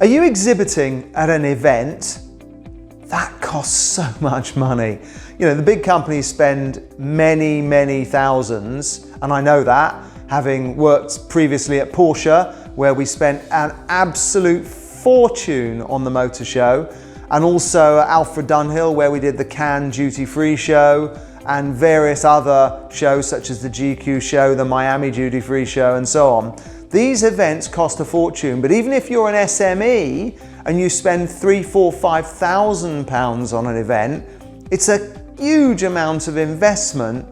Are you exhibiting at an event? That costs so much money. You know, the big companies spend many thousands, and I know that, having worked previously at Porsche, where we spent an absolute fortune on the motor show, and also at Alfred Dunhill, where we did the Cannes Duty Free show, and various other shows such as the GQ show, the Miami Duty Free show, and so on. These events cost a fortune, but even if you're an SME and you spend £3,000, £4,000, £5,000 on an event, it's a huge amount of investment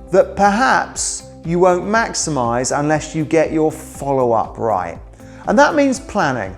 that perhaps you won't maximize unless you get your follow-up right. And that means planning.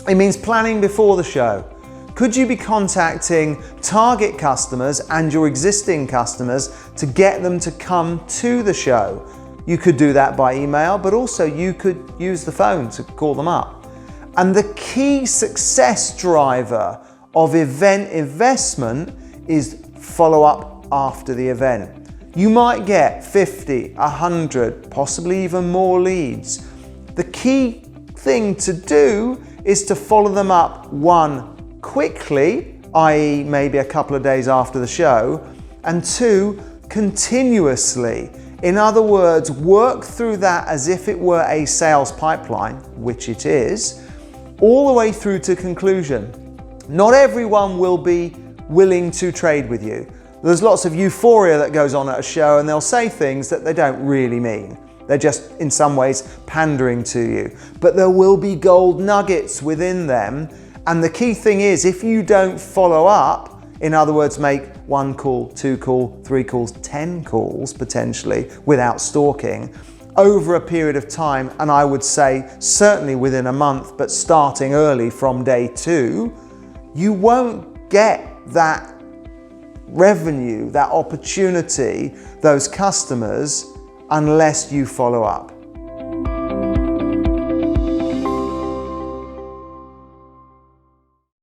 It means planning before the show. Could you be contacting target customers and your existing customers to get them to come to the show? You could do that by email, but also you could use the phone to call them up. And the key success driver of event investment is follow-up after the event. You might get 50, 100, possibly even more leads. The key thing to do is to follow them up, one, quickly, i.e. maybe a couple of days after the show, and two, continuously. In other words, work through that as if it were a sales pipeline, which it is, all the way through to conclusion. Not everyone will be willing to trade with you. There's lots of euphoria that goes on at a show, and they'll say things that they don't really mean. They're just, in some ways, pandering to you. But there will be gold nuggets within them. And the key thing is, if you don't follow up, in other words, make 1 call, 2 call, 3 calls, 10 calls potentially without stalking, over a period of time, and I would say certainly within a month, but starting early from day 2, you won't get that revenue, that opportunity, those customers, unless you follow up.